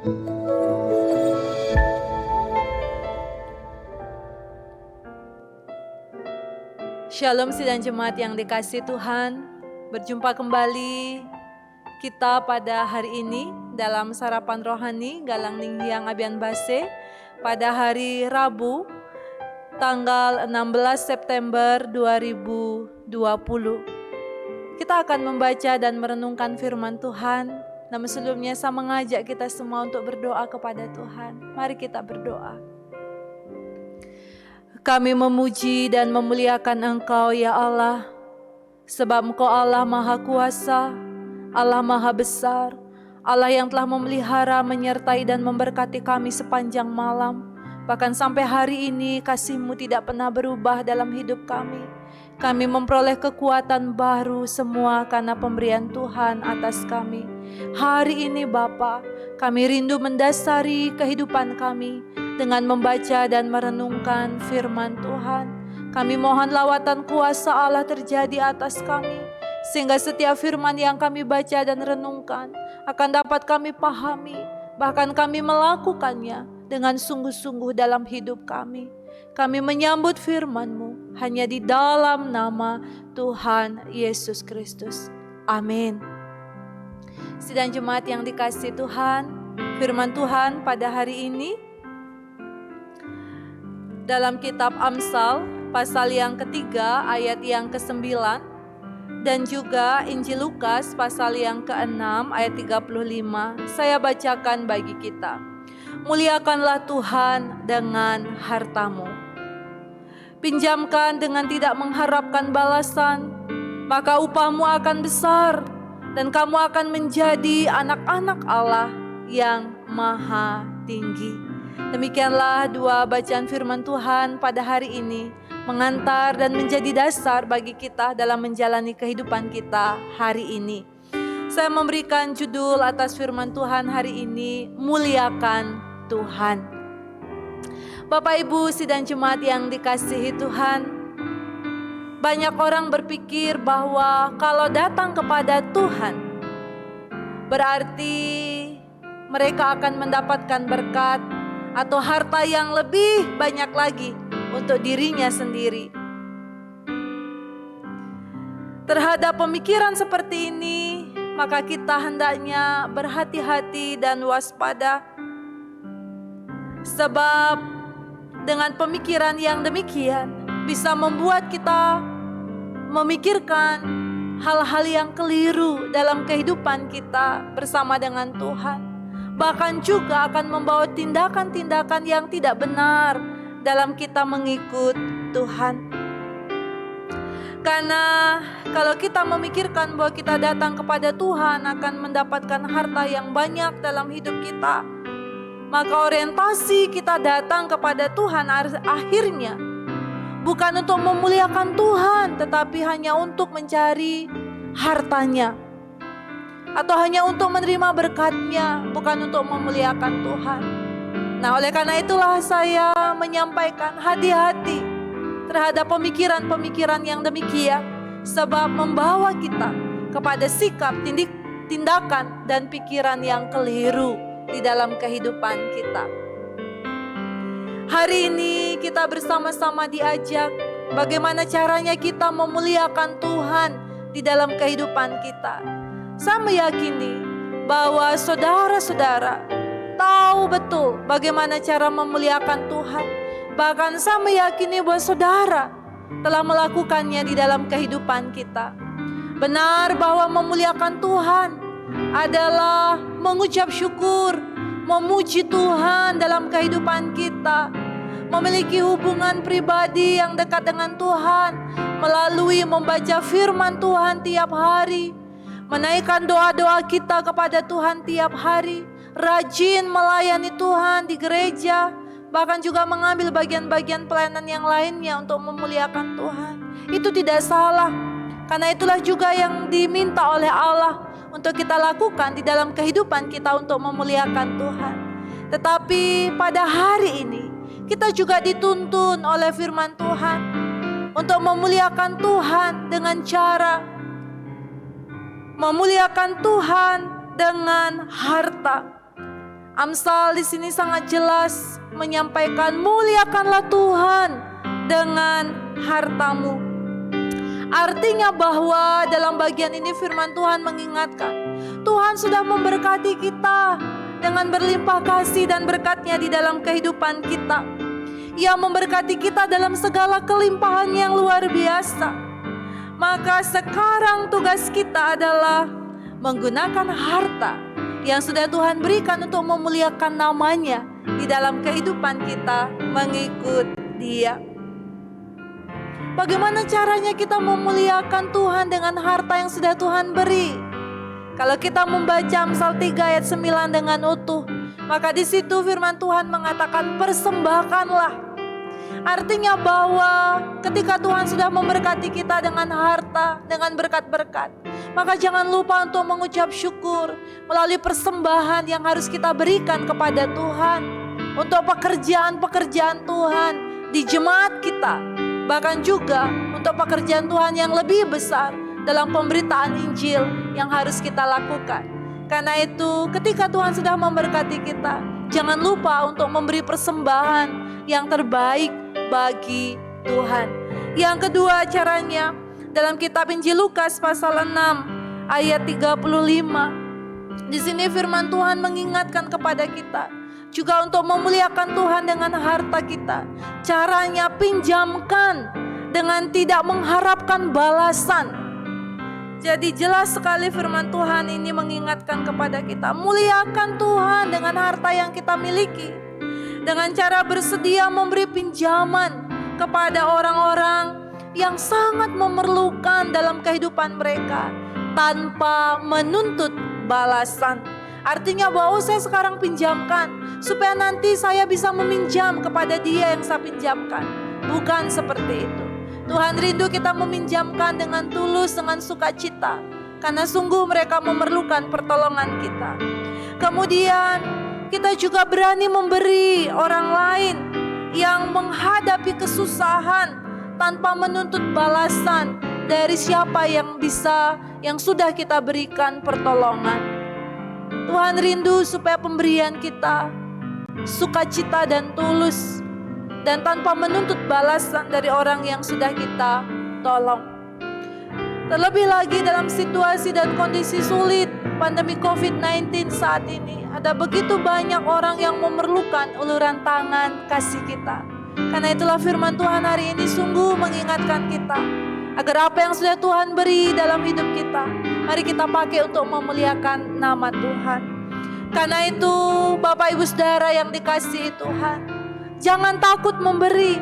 Shalom sidang jemaat yang dikasihi Tuhan, berjumpa kembali kita pada hari ini dalam sarapan rohani Galang Ninghyang Abian Base pada hari Rabu tanggal 16 September 2020. Kita akan membaca dan merenungkan firman Tuhan. Namun sebelumnya saya mengajak kita semua untuk berdoa kepada Tuhan. Mari kita berdoa. Kami memuji dan memuliakan Engkau ya Allah, sebab Engkau Allah Maha Kuasa, Allah Maha Besar, Allah yang telah memelihara, menyertai dan memberkati kami sepanjang malam. Bahkan sampai hari ini kasih-Mu tidak pernah berubah dalam hidup kami. Kami memperoleh kekuatan baru semua karena pemberian Tuhan atas kami. Hari ini Bapa, kami rindu mendasari kehidupan kami dengan membaca dan merenungkan firman Tuhan. Kami mohon lawatan kuasa Allah terjadi atas kami, sehingga setiap firman yang kami baca dan renungkan akan dapat kami pahami, bahkan kami melakukannya dengan sungguh-sungguh dalam hidup kami. Kami menyambut firman-Mu hanya di dalam nama Tuhan Yesus Kristus. Amin. Sidang jemaat yang dikasihi Tuhan, firman Tuhan pada hari ini dalam kitab Amsal pasal yang ketiga ayat yang ke-9 dan juga Injil Lukas pasal yang ke-6 ayat 35. Saya bacakan bagi kita. Muliakanlah Tuhan dengan hartamu. Pinjamkan dengan tidak mengharapkan balasan, maka upahmu akan besar dan kamu akan menjadi anak-anak Allah yang maha tinggi. Demikianlah dua bacaan firman Tuhan pada hari ini mengantar dan menjadi dasar bagi kita dalam menjalani kehidupan kita hari ini. Saya memberikan judul atas firman Tuhan hari ini, muliakan Tuhan. Bapak Ibu sidang jemaat yang dikasihi Tuhan, banyak orang berpikir bahwa kalau datang kepada Tuhan berarti mereka akan mendapatkan berkat atau harta yang lebih banyak lagi untuk dirinya sendiri. Terhadap pemikiran seperti ini, maka kita hendaknya berhati-hati dan waspada. Sebab dengan pemikiran yang demikian bisa membuat kita memikirkan hal-hal yang keliru dalam kehidupan kita bersama dengan Tuhan. Bahkan juga akan membawa tindakan-tindakan yang tidak benar dalam kita mengikut Tuhan. Karena kalau kita memikirkan bahwa kita datang kepada Tuhan akan mendapatkan harta yang banyak dalam hidup kita, maka orientasi kita datang kepada Tuhan akhirnya bukan untuk memuliakan Tuhan, tetapi hanya untuk mencari hartanya, atau hanya untuk menerima berkat-Nya, bukan untuk memuliakan Tuhan. Nah, oleh karena itulah saya menyampaikan hati-hati terhadap pemikiran-pemikiran yang demikian, sebab membawa kita kepada sikap, tindakan, dan pikiran yang keliru di dalam kehidupan kita. Hari ini kita bersama-sama diajak bagaimana caranya kita memuliakan Tuhan di dalam kehidupan kita. Saya meyakini bahwa saudara-saudara tahu betul bagaimana cara memuliakan Tuhan. Bahkan saya meyakini bahwa saudara telah melakukannya di dalam kehidupan kita. Benar bahwa memuliakan Tuhan adalah mengucap syukur, memuji Tuhan dalam kehidupan kita, memiliki hubungan pribadi yang dekat dengan Tuhan melalui membaca firman Tuhan tiap hari, menaikkan doa-doa kita kepada Tuhan tiap hari, rajin melayani Tuhan di gereja, bahkan juga mengambil bagian-bagian pelayanan yang lainnya untuk memuliakan Tuhan. Itu tidak salah, karena itulah juga yang diminta oleh Allah untuk kita lakukan di dalam kehidupan kita untuk memuliakan Tuhan. Tetapi pada hari ini kita juga dituntun oleh firman Tuhan untuk memuliakan Tuhan dengan cara memuliakan Tuhan dengan harta. Amsal di sini sangat jelas menyampaikan, muliakanlah Tuhan dengan hartamu. Artinya bahwa dalam bagian ini firman Tuhan mengingatkan, Tuhan sudah memberkati kita dengan berlimpah kasih dan berkat-Nya di dalam kehidupan kita. Ia memberkati kita dalam segala kelimpahan yang luar biasa. Maka sekarang tugas kita adalah menggunakan harta yang sudah Tuhan berikan untuk memuliakan nama-Nya di dalam kehidupan kita, mengikut Dia. Bagaimana caranya kita memuliakan Tuhan dengan harta yang sudah Tuhan beri? Kalau kita membaca Amsal 3 ayat 9 dengan utuh, maka di situ firman Tuhan mengatakan, persembahkanlah. Artinya bahwa ketika Tuhan sudah memberkati kita dengan harta, dengan berkat-berkat, maka jangan lupa untuk mengucap syukur melalui persembahan yang harus kita berikan kepada Tuhan untuk pekerjaan-pekerjaan Tuhan di jemaat kita, bahkan juga untuk pekerjaan Tuhan yang lebih besar dalam pemberitaan Injil yang harus kita lakukan. Karena itu ketika Tuhan sudah memberkati kita, jangan lupa untuk memberi persembahan yang terbaik bagi Tuhan. Yang kedua caranya, dalam kitab Injil Lukas pasal 6 ayat 35. Di sini firman Tuhan mengingatkan kepada kita juga untuk memuliakan Tuhan dengan harta kita. Caranya pinjamkan dengan tidak mengharapkan balasan. Jadi jelas sekali firman Tuhan ini mengingatkan kepada kita, muliakan Tuhan dengan harta yang kita miliki, dengan cara bersedia memberi pinjaman kepada orang-orang yang sangat memerlukan dalam kehidupan mereka tanpa menuntut balasan. Artinya bahwa saya sekarang pinjamkan supaya nanti saya bisa meminjam kepada dia yang saya pinjamkan. Bukan seperti itu. Tuhan rindu kita meminjamkan dengan tulus, dengan sukacita, karena sungguh mereka memerlukan pertolongan kita. Kemudian kita juga berani memberi orang lain yang menghadapi kesusahan tanpa menuntut balasan dari siapa yang sudah kita berikan pertolongan. Tuhan rindu supaya pemberian kita sukacita dan tulus, dan tanpa menuntut balasan dari orang yang sudah kita tolong. Terlebih lagi dalam situasi dan kondisi sulit pandemi COVID-19 saat ini, ada begitu banyak orang yang memerlukan uluran tangan kasih kita. Karena itulah firman Tuhan hari ini sungguh mengingatkan kita agar apa yang sudah Tuhan beri dalam hidup kita, mari kita pakai untuk memuliakan nama Tuhan. Karena itu Bapak Ibu Saudara yang dikasihi Tuhan, jangan takut memberi.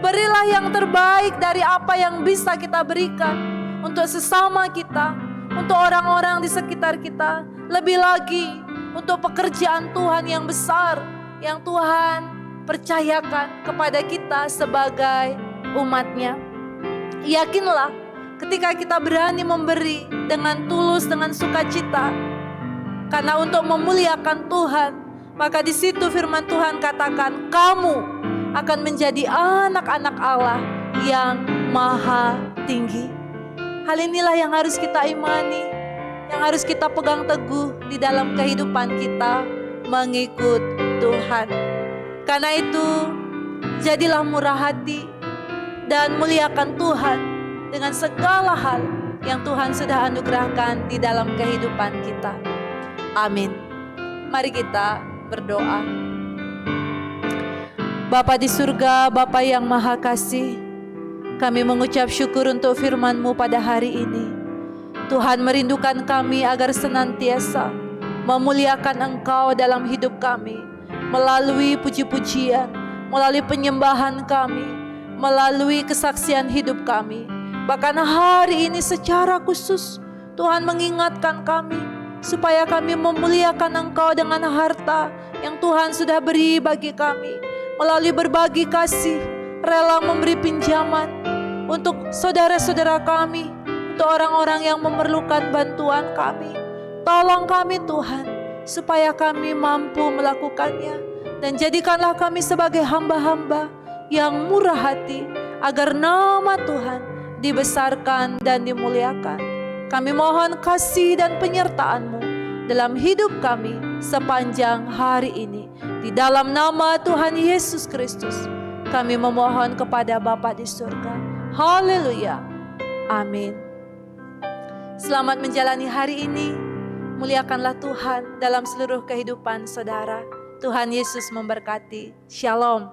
Berilah yang terbaik dari apa yang bisa kita berikan untuk sesama kita, untuk orang-orang di sekitar kita. Lebih lagi untuk pekerjaan Tuhan yang besar yang Tuhan percayakan kepada kita sebagai umat-Nya. Yakinlah ketika kita berani memberi dengan tulus, dengan sukacita, karena untuk memuliakan Tuhan, maka di situ firman Tuhan katakan, kamu akan menjadi anak-anak Allah yang maha tinggi. Hal inilah yang harus kita imani, yang harus kita pegang teguh di dalam kehidupan kita mengikut Tuhan. Karena itu, jadilah murah hati dan muliakan Tuhan dengan segala hal yang Tuhan sudah anugerahkan di dalam kehidupan kita. Amin. Mari kita berdoa. Bapa di surga, Bapa yang maha kasih, kami mengucap syukur untuk firman-Mu pada hari ini. Tuhan merindukan kami agar senantiasa memuliakan Engkau dalam hidup kami, melalui puji-pujian, melalui penyembahan kami, melalui kesaksian hidup kami. Bahkan hari ini secara khusus Tuhan mengingatkan kami supaya kami memuliakan Engkau dengan harta yang Tuhan sudah beri bagi kami. Melalui berbagi kasih, rela memberi pinjaman untuk saudara-saudara kami, untuk orang-orang yang memerlukan bantuan kami. Tolong kami Tuhan, supaya kami mampu melakukannya. Dan jadikanlah kami sebagai hamba-hamba yang murah hati, agar nama Tuhan dibesarkan dan dimuliakan. Kami mohon kasih dan penyertaan-Mu dalam hidup kami sepanjang hari ini. Di dalam nama Tuhan Yesus Kristus, kami memohon kepada Bapa di surga. Haleluya. Amin. Selamat menjalani hari ini. Muliakanlah Tuhan dalam seluruh kehidupan saudara. Tuhan Yesus memberkati. Shalom.